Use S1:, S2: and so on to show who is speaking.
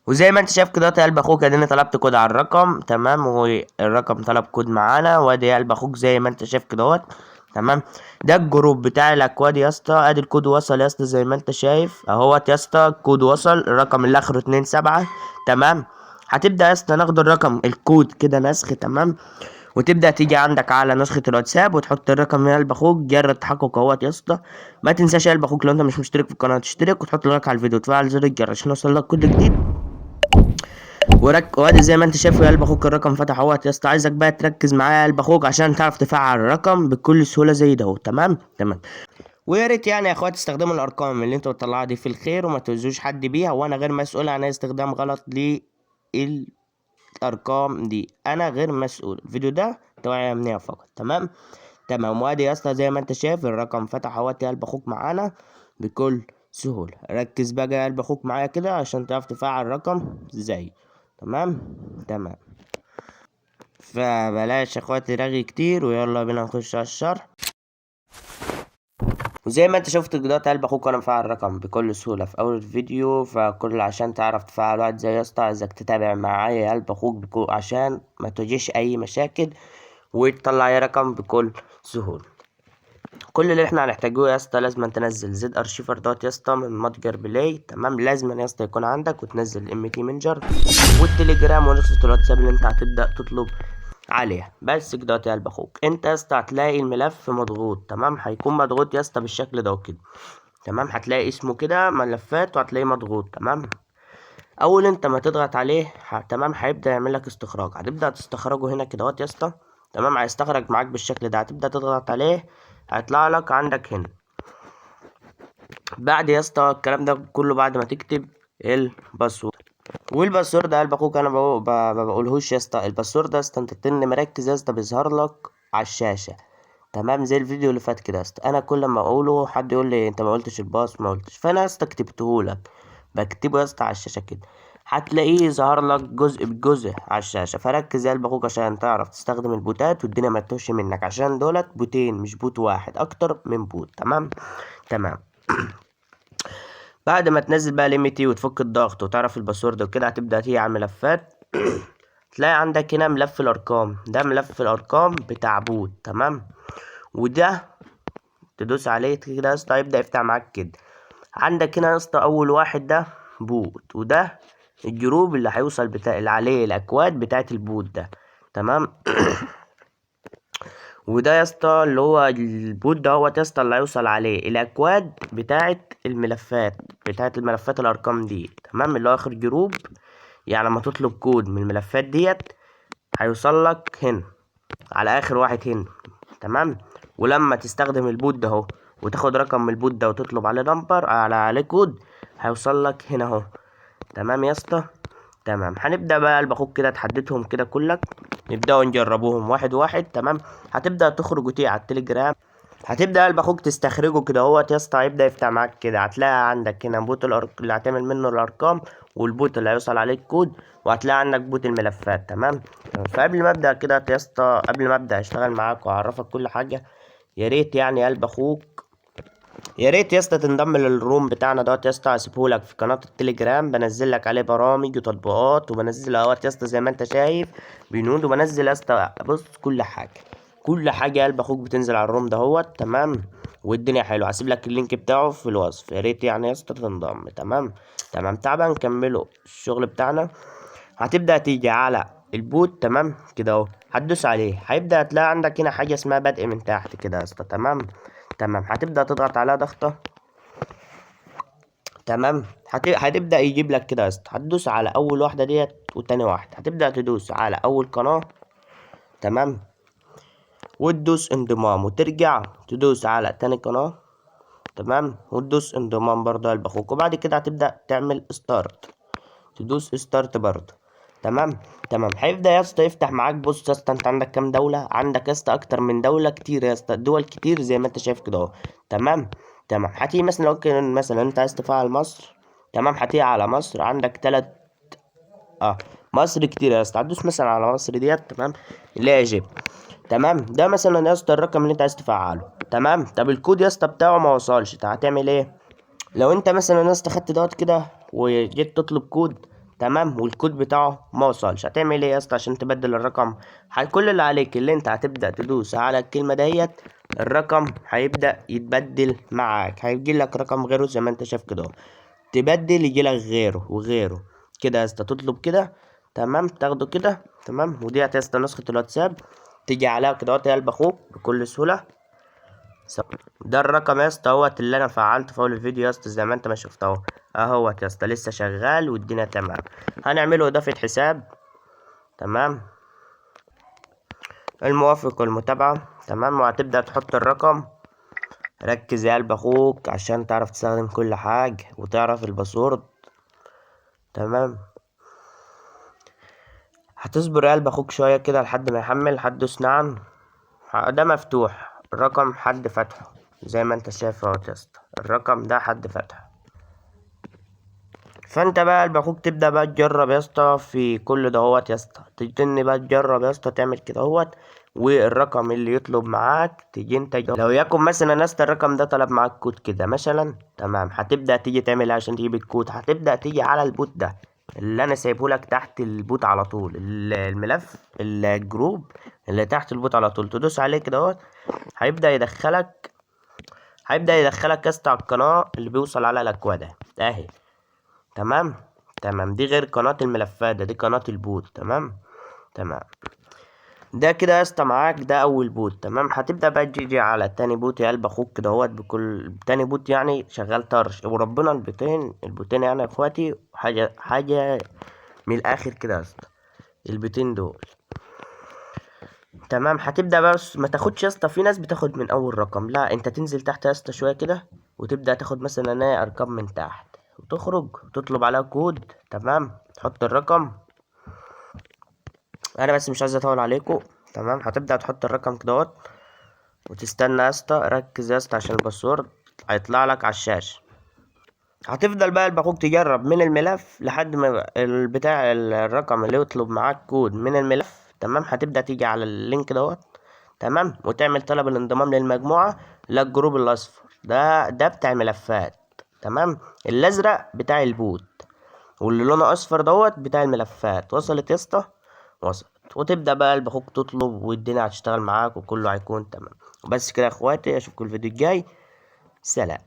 S1: وزي ما انت شايف كده يا قلب اخوك، اديني طلبت كود على الرقم، تمام، والرقم طلب كود معانا، وادي يا قلب اخوك زي ما انت شايف كده. تمام. ده الجروب بتاع الاكواد يا اسطى، ادي الكود وصل يا اسطى زي ما انت شايف اهوت يا اسطى، الكود وصل، الرقم اللي اخره 27. تمام. هتبدا يا اسطى ناخد الرقم الكود كده نسخ، تمام، وتبدا تيجي عندك على نسخه الواتساب وتحط الرقم يا قلب اخوك، جرب التحقق اهوت يا اسطى. ما تنساش يا قلب اخوك لو انت مش مشترك في القناه تشترك وتحط لايك على الفيديو وتفعل زر الجرس عشان يوصل لك كل جديد. وادي زي ما انت شايف يا قلب اخوك الرقم فتح اهوت يا اسطى، عايزك بقى تركز معايا يا قلب اخوك عشان تعرف تفعل الرقم بكل سهوله زي ده اهو. تمام تمام. ويا ريت يعني يا اخوات تستخدموا الارقام اللي انتوا بتطلعوها دي في الخير وما توزوش حد بيها، وانا غير مسؤول عن اي استخدام غلط للارقام دي، انا غير مسؤول. الفيديو ده توعية امنية فقط. تمام تمام. وادي يا اسطى زي ما انت شايف الرقم فتح اهوت يا قلب اخوك معانا بكل سهولة. ركز بقى يا قلب اخوك معايا كده عشان تعرف تفعل الرقم ازاي. تمام تمام. فبلاش يا اخواتي رغي كتير، ويلا بينا نخش على الشرح. وزي ما انت شفت دلوقتي قلب اخوك انا مفعل الرقم بكل سهوله في اول الفيديو، فكل عشان تعرف تفعل واحد زي يا اسطى عايزك تتابع معايا يا قلب اخوك عشان ما تواجهش اي مشاكل وتطلع اي رقم بكل سهوله. كل اللي احنا هنحتاجوه يا اسطى لازم تنزل زد ارشيفر دوت يا اسطى من متجر بلاي. تمام. لازم يا اسطى يكون عندك، وتنزل الام تي منجر والتليجرام ونسخه الواتساب اللي انت هتبدا تطلب عليها. بس كده يا قلب اخوك انت يا اسطى هتلاقي الملف مضغوط. تمام. هيكون مضغوط يا اسطى بالشكل ده وكده. تمام. هتلاقي اسمه كده ملفات وهتلاقيه مضغوط. تمام. اول انت ما تضغط عليه تمام هيبدا يعمل لك استخراج، هتبدا تستخرجه هنا كده يا اسطى. تمام. هيستخرج معاك بالشكل ده، هتبدا تضغط عليه هيطلع لك عندك هنا. بعد يا اسطى الكلام ده كله بعد ما تكتب الباسورد. والباسورد ده قلب اخوك انا ما بقولهوش يا اسطى. الباسورد ده يا اسطى انت تن مركز يا اسطى بيظهر لك على الشاشه. تمام. زي الفيديو اللي فات كده يا اسطى، انا كل ما اقوله حد يقول لي انت ما قلتش الباص، ما قلتش، فانا يا اسطى كتبته لك، بكتبه يا اسطى على الشاشه كده، هتلاقيه ظهر لك جزء بجزء على الشاشه. فركز يا قلب اخوك عشان تعرف تستخدم البوتات والدنيا ما تتوهش منك، عشان دولت بوتين مش بوت واحد، اكتر من بوت. تمام تمام. بعد ما تنزل بقى الام تي وتفك الضغط وتعرف الباسورد وكده، هتبدا تيجي على الملفات. تلاقي عندك هنا ملف الارقام، ده ملف الارقام بتاع بوت. تمام. وده تدوس عليه كده يا اسطى هيبدا يفتح معاك كده. عندك هنا يا اسطى اول واحد ده بوت، وده الجروب اللي هيوصل بتاع اللي عليه الاكواد بتاعت البوت ده. تمام. وده يا اسطى اللي هو البوت ده هو يا اسطى اللي هيوصل عليه الاكواد بتاعت الملفات الارقام دي. تمام. اللي هو اخر جروب، يعني لما تطلب كود من الملفات ديت هيوصل لك هنا على اخر واحد هنا. تمام. ولما تستخدم البوت ده اهو وتاخد رقم من البوت ده وتطلب عليه نمبر عليه كود هيوصل لك هنا اهو. تمام يا اسطى. تمام. هنبدا بقى قلب اخوك كده تحددهم كده كلك، نبداوا نجربوهم واحد واحد. تمام. هتبدا تخرج وتيجي على التليجرام، هتبدا قلب اخوك تستخرجه كده اهوت يا اسطى، هيبدا يفتح معاك كده. هتلاقي عندك هنا بوت اللي هتعمل منه الارقام، والبوت اللي هيوصل عليه الكود، وهتلاقي عندك بوت الملفات. تمام. فقبل ما ابدا كده يا اسطى، قبل ما ابدا اشتغل معاك واعرفك كل حاجه، يا ريت يعني قلب اخوك، يا ريت يا اسطى تنضم للروم بتاعنا دوت يا اسطى. هسيبهولك في قناه التليجرام، بنزل لك عليه برامج وتطبيقات، وبنزل اهوت يا اسطى زي ما انت شايف بنود، وبنزل يا اسطى بص كل حاجه، كل حاجه يا قلب اخوك بتنزل على الروم دهوت. تمام. والدنيا حلوه، هسيب لك اللينك بتاعه في الوصف، يا ريت يعني يا اسطى تنضم. تمام تمام. تعالى نكمله الشغل بتاعنا. هتبدا تيجي على البوت. تمام كده اهو، هتدوس عليه هيبدا تلاقي عندك هنا حاجه اسمها بدء من تحت كده يا اسطى. تمام تمام. هتبدا تضغط عليها ضغطه. تمام. هتبدا يجيب لك كده يا اسطى، هتدوس على اول واحده ديت وتاني واحده، هتبدا تدوس على اول قناه. تمام. وتدوس انضمام، وترجع تدوس على تاني قناه. تمام. وتدوس انضمام برضه يا قلب اخوك، وبعد كده هتبدا تعمل ستارت، تدوس ستارت برضه. تمام تمام. هيبدا يا اسطى يفتح معاك. بص يا اسطى انت عندك كام دوله؟ عندك يا اسطى اكتر من دوله كتير يا اسطى، دول كتير زي ما انت شايف كده اهو. تمام تمام. هتيجي مثلا لو كان مثلا انت عايز تفعل مصر، تمام، هتيجي على مصر عندك مصر كتير يا اسطى، هتدوس مثلا على مصر ديت. تمام. اللي هي ايجيبت. تمام. ده مثلا يا اسطى الرقم اللي انت عايز تفعله. تمام. طب الكود يا اسطى بتاعه ما وصلش، هتعمل ايه؟ لو انت مثلا يا اسطى خدت دوت كده وجيت تطلب كود، تمام، والكود بتاعه ما وصلش، هتعمل ايه يا اسطى عشان تبدل الرقم؟ كل اللي عليك اللي انت هتبدا تدوس على الكلمه ديت، الرقم هيبدا يتبدل معاك، هيجي لك رقم غيره زي ما انت شايف كده اهو. تبدل يجي لك غيره وغيره كده يا اسطى، تطلب كده تمام، تاخده كده تمام. ودي يا اسطى نسخه الواتساب، تيجي عليها كده اهو، قلب اخوك بكل سهوله. ده الرقم يا اسطى اهوت اللي انا فعلته في اول الفيديو يا اسطى، زي ما انت ما شفت اهو، اهوت يا اسطى لسه شغال والدنيا تمام. هنعمله اضافه حساب تمام، الموافق والمتابعه تمام، وهتبدا تحط الرقم. ركز يا قلب اخوك عشان تعرف تستخدم كل حاجه وتعرف الباسورد تمام. هتصبر يا قلب اخوك شويه كده لحد ما يحمل، هتدوس نعم. ده مفتوح الرقم، حد فتحه زي ما انت شايف اهو يا اسطى، الرقم ده حد فتحه. فانت بقى قلب اخوك تبدا بقى تجرب يا اسطى في كل دهوت يا اسطى، تجي بقى تجرب يا اسطى تعمل كده اهوت، والرقم اللي يطلب معاك تيجي انت لو يكن مثلا يا اسطى الرقم ده طلب معاك كود كده مثلا تمام، هتبدا تيجي تعمل ايه عشان تجيب الكود؟ هتبدا تيجي على البوت ده اللي انا سايبه لك تحت البوت على طول، الملف الجروب اللي تحت البوت على طول، تدوس عليه كده اهوت، هيبدا يدخلك يا اسطى على القناه اللي بيوصل على الاكواد اهي تمام. تمام، دي غير قناة الملفات، دي قناة البوت تمام. تمام، ده كده يا اسطى معاك، ده اول بوت تمام. هتبدأ بقى تيجي على تاني بوت يا قلب اخوك كده اهوت، بكل تاني بوت يعني شغال طرش وربنا، البوتين يعني يا اخواتي، حاجة من الاخر كده يا اسطى، البوتين دول تمام. هتبدأ بس ما تاخدش يا اسطى، في ناس بتاخد من اول رقم، لا انت تنزل تحت يا اسطى شوية كده، وتبدأ تاخد مثلا ايه ارقام من تحت، وتخرج وتطلب عليها كود تمام، تحط الرقم. انا بس مش عايز اطول عليكم تمام. هتبدا تحط الرقم كدهوت وتستنى يا اسطى، ركز يا اسطى عشان الباسورد هيطلع لك على الشاشه. هتفضل بقى اخوك تجرب من الملف لحد ما البتاع الرقم اللي يطلب معاك كود من الملف تمام. هتبدا تيجي على اللينك دوت تمام، وتعمل طلب الانضمام للمجموعه، للجروب الاصفر ده بتاع الملفات تمام، الازرق بتاع البوت، واللي لونه اصفر دوت بتاع الملفات. وصلت يا اسطى؟ وصلت. وتبدأ بقى قلب اخوك تطلب، والدنيا هتشتغل معاك وكله هيكون تمام. بس كده يا اخواتي، اشوفكم الفيديو الجاي، سلام.